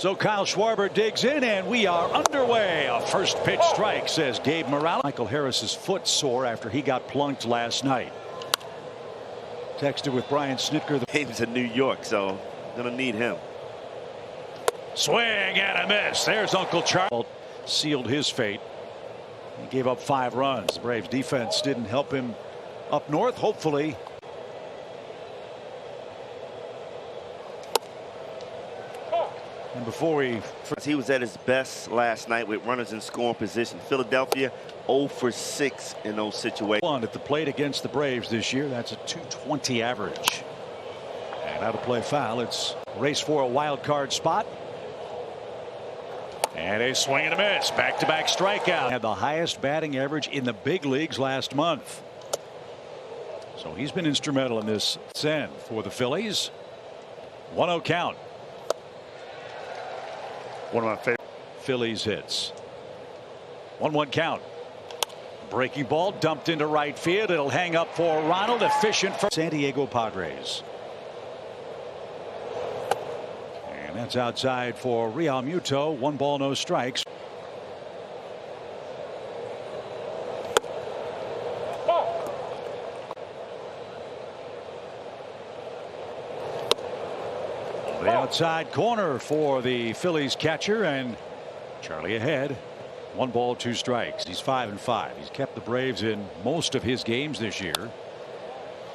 So Kyle Schwarber digs in, and we are underway. A first pitch strike, says Gabe Morales. Michael Harris's foot sore after he got plunked last night. Texted with Brian Snitker. The game's in New York, so gonna need him. Swing and a miss. There's Uncle Charles. Sealed his fate. He gave up 5 runs. The Braves defense didn't help him up north. Hopefully. And before he was at his best last night with runners in scoring position. Philadelphia 0 for 6 in those situations. At the plate against the Braves this year. That's a .220 average. And out of play foul. It's race for a wild card spot. And a swing and a miss. Back-to-back strikeout. Had the highest batting average in the big leagues last month. So he's been instrumental in this send for the Phillies. 1-0 count. One of my favorite Phillies hits. 1-1 count. Breaking ball dumped into right field. It'll hang up for Ronald. Efficient for San Diego Padres. And that's outside for Real Muto. 1 ball, no strikes. The outside corner for the Phillies catcher, and Charlie ahead. 1 ball, 2 strikes. He's 5-5. He's kept the Braves in most of his games this year.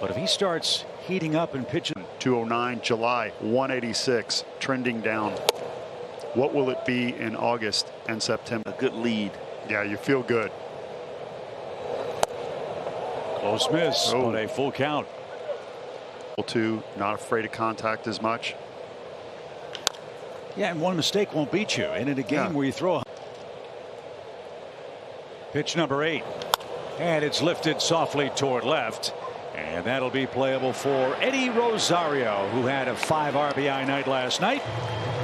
But if he starts heating up and pitching. 209 July 186 trending down. What will it be in August and September? A good lead. Yeah, you feel good. Close miss, but a full count. 2, not afraid of contact as much. Yeah, and one mistake won't beat you. And in a game where you throw. Pitch number 8. And it's lifted softly toward left. And that'll be playable for Eddie Rosario, who had a 5 RBI night last night.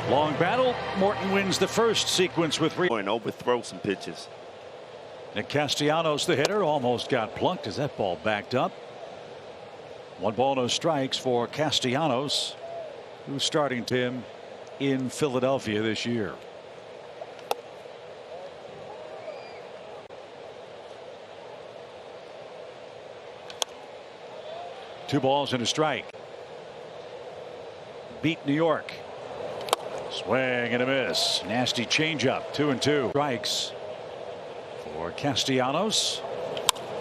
Long battle. Morton wins the first sequence with and overthrow some pitches. Nick Castellanos, the hitter, almost got plunked as that ball backed up. 1 ball, no strikes for Castellanos, who's starting him in Philadelphia this year. Two balls and a strike. Beat New York. Swing and a miss. Nasty changeup. 2-2. Strikes for Castellanos.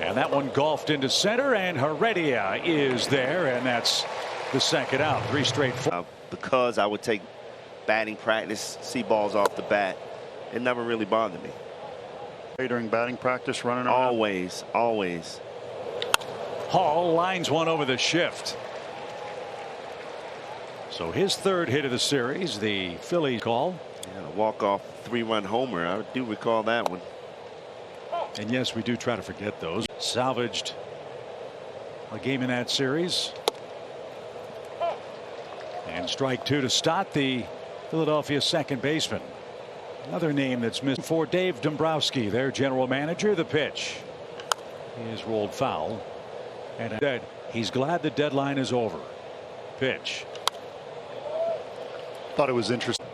And that one golfed into center, and Heredia is there, and that's the second out. 3 straight. Because I would take batting practice, see balls off the bat, it never really bothered me. During batting practice, running around? Always, always. Hall lines one over the shift. So his 3rd hit of the series, the Phillies call. Yeah, a walk-off 3-run homer. I do recall that one. And yes, we do try to forget those. Salvaged a game in that series. And strike 2 to Stott, the Philadelphia second baseman. Another name that's missed for Dave Dombrowski, their general manager. The pitch is rolled foul. And that he's glad the deadline is over. Pitch. Thought it was interesting.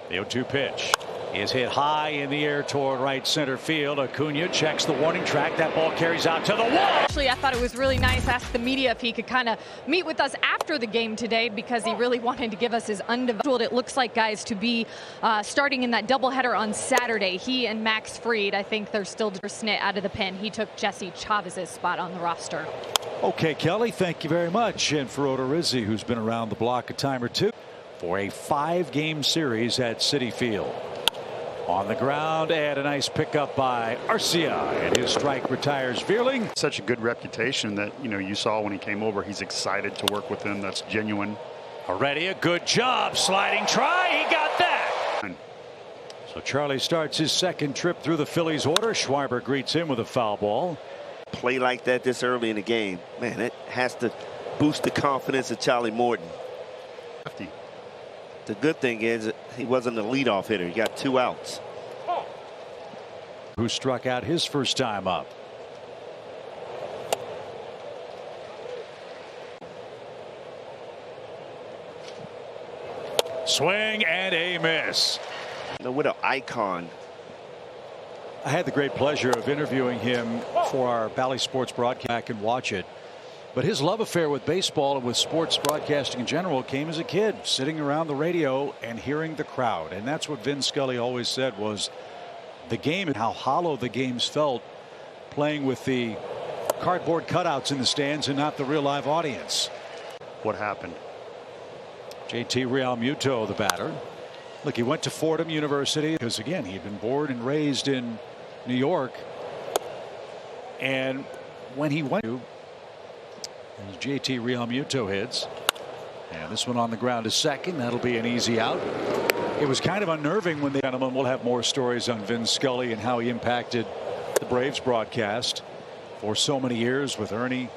The 0-2 pitch is hit high in the air toward right center field. Acuna checks the warning track. That ball carries out to the wall. Actually, I thought it was really nice. Asked the media if he could kind of meet with us after the game today, because he really wanted to give us his undivided. It looks like, guys, to be starting in that doubleheader on Saturday. He and Max Fried, I think they're still snit out of the pen. He took Jesse Chavez's spot on the roster. Okay, Kelly, thank you very much. And for Odorizzi, who's been around the block a time or two, for a 5-game series at Citi Field. On the ground, and a nice pickup by Arcia, and his strike retires Veerling. Such a good reputation that, you saw when he came over. He's excited to work with him. That's genuine. Already a good job. Sliding try. He got that. So Charlie starts his 2nd trip through the Phillies order. Schwarber greets him with a foul ball. Play like that this early in the game, man, it has to boost the confidence of Charlie Morton. The good thing is he wasn't a leadoff hitter. He got 2 outs. Who struck out his first time up. Swing and a miss. What an icon. I had the great pleasure of interviewing him for our Bally Sports broadcast. I can watch it. But his love affair with baseball and with sports broadcasting in general came as a kid, sitting around the radio and hearing the crowd. And that's what Vin Scully always said was the game and how hollow the games felt playing with the cardboard cutouts in the stands and not the real live audience. What happened? JT Realmuto, the batter. Look, he went to Fordham University because, again, he'd been born and raised in New York. And when he went to, JT Realmuto hits. And this one on the ground is second. That'll be an easy out. It was kind of unnerving when the gentleman. We'll have more stories on Vin Scully and how he impacted the Braves broadcast for so many years with Ernie,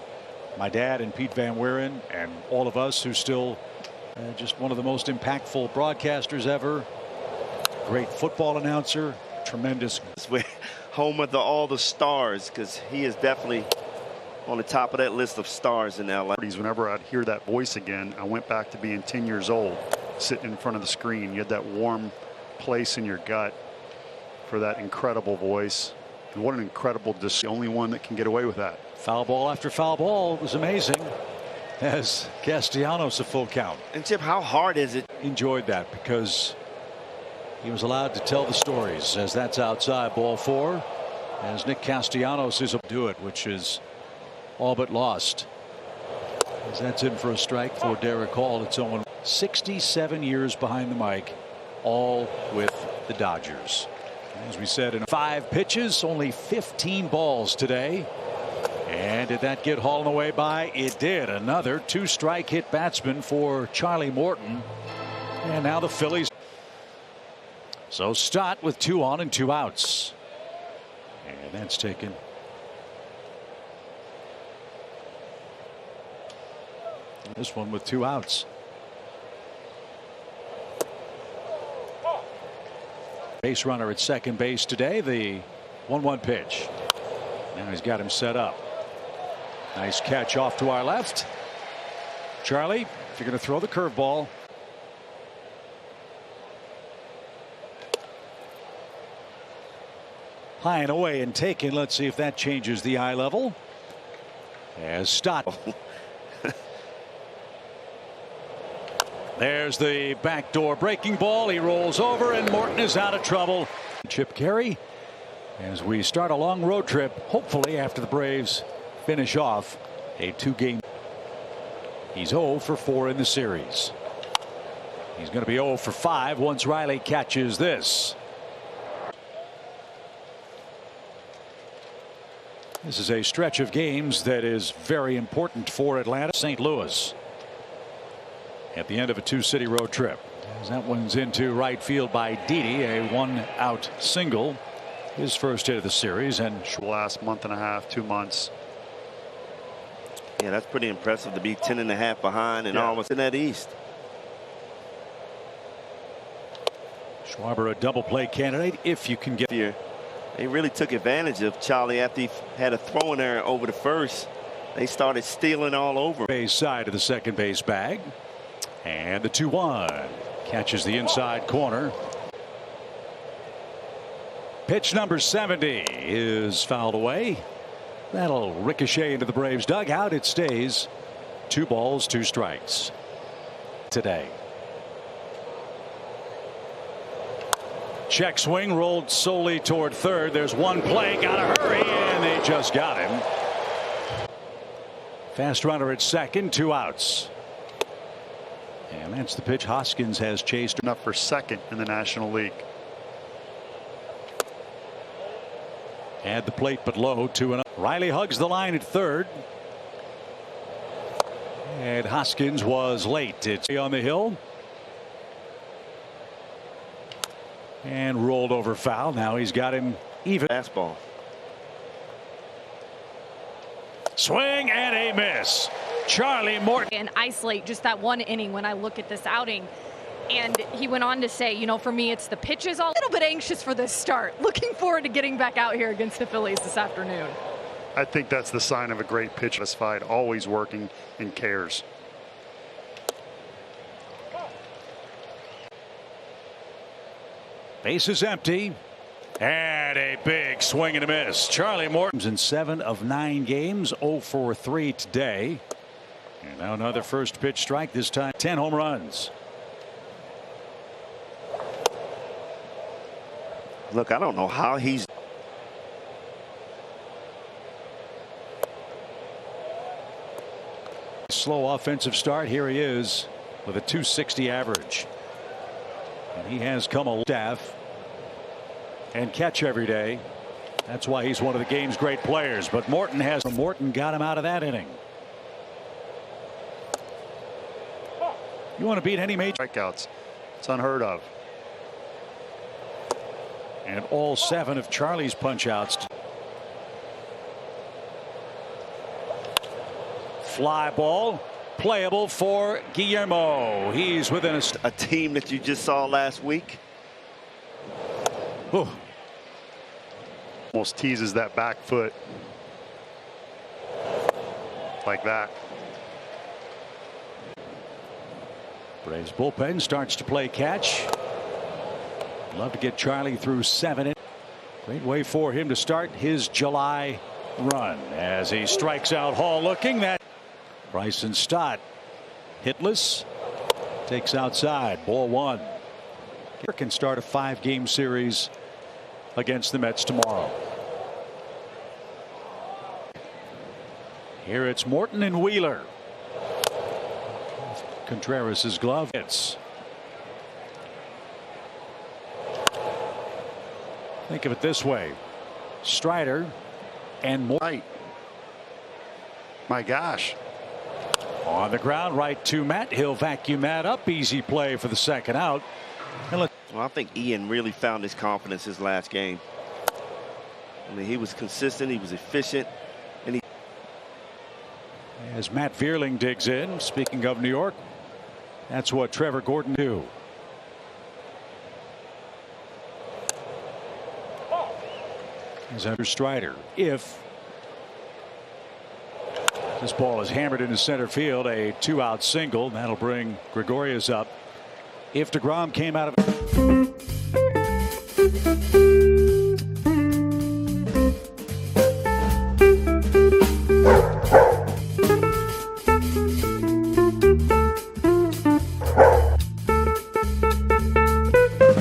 my dad, and Pete Van Wieren, and all of us who still just one of the most impactful broadcasters ever. Great football announcer. Tremendous. Home of all the stars, because he is definitely on the top of that list of stars in LA. Whenever I'd hear that voice again, I went back to being 10 years old, sitting in front of the screen. You had that warm place in your gut for that incredible voice. And what an incredible, the only one that can get away with that. Foul ball after foul ball. It was amazing. As Castellanos a full count. And Chip, how hard is it? Enjoyed that because he was allowed to tell the stories. As that's outside, ball 4. As Nick Castellanos is up to it, which is all but lost. As that's in for a strike for Derek Hall. It's only 67 years behind the mic, all with the Dodgers. As we said, in 5 pitches, only 15 balls today. And did that get Hall away by? It did. Another 2-strike hit batsman for Charlie Morton. And now the Phillies. So Stott with 2 on and 2 outs. And that's taken. This one with 2 outs. Base runner at second base today. The 1-1 pitch. Now he's got him set up. Nice catch off to our left. Charlie, if you're going to throw the curveball. High and away and taken. Let's see if that changes the eye level. As Stott. There's the backdoor breaking ball. He rolls over and Morton is out of trouble. Chip Caray as we start a long road trip, hopefully after the Braves finish off a 2-game. He's 0 for 4 in the series. He's going to be 0 for 5 once Riley catches this. This is a stretch of games that is very important for Atlanta. St. Louis at the end of a 2-city road trip. As that one's into right field by Didi, a 1-out single. His first hit of the series, and last month and a half, 2 months. Yeah, that's pretty impressive to be 10.5 behind and almost in that East. Schwarber, a double play candidate if you can get here. They really took advantage of Charlie after he had a throw in there over the first. They started stealing all over. Base side of the second base bag. And the 2-1 catches the inside corner. Pitch number 70 is fouled away. That'll ricochet into the Braves dugout. It stays 2 balls, 2 strikes today. Check swing rolled solely toward third. There's one play. Gotta hurry, and they just got him. Fast runner at second, 2 outs. And that's the pitch Hoskins has chased. Enough for second in the National League. At the plate, but low, 2-0. Riley hugs the line at third. And Hoskins was late. It's on the hill. And rolled over foul. Now he's got him even. Fastball. Swing and a miss. Charlie Morton. And isolate just that 1 inning when I look at this outing. And he went on to say, you know, for me, it's the pitches. A little bit anxious for this start. Looking forward to getting back out here against the Phillies this afternoon. I think that's the sign of a great pitcher. Satisfied, always working and cares. Base is empty. And a big swing and a miss. Charlie Morton's in 7 of 9 games, 0 for 3 today. And now another first pitch strike, this time 10 home runs. Look, I don't know how he's. Slow offensive start. Here he is with a .260 average. And he has come a staff and catch every day. That's why he's one of the game's great players. But Morton got him out of that inning. You want to beat any major strikeouts. It's unheard of. And all 7 of Charlie's punch outs. Fly ball playable for Guillermo. He's within a team that you just saw last week. Ooh. Almost teases that back foot like that. Braves bullpen starts to play catch. Love to get Charlie through 7. Great way for him to start his July run as he strikes out Hall looking. That Bryson Stott hitless, takes outside, ball 1. Can start a 5-game series against the Mets tomorrow. Here it's Morton and Wheeler. Contreras' glove hits. Think of it this way. Strider and Morton. My gosh. On the ground, right to Matt. He'll vacuum that up. Easy play for the second out. Well, I think Ian really found his confidence his last game. I mean, he was consistent. He was efficient. And he. As Matt Vierling digs in. Speaking of New York, that's what Trevor Gordon do. As under Strider. If this ball is hammered into center field, a 2-out single that'll bring Gregorius up. If DeGrom came out of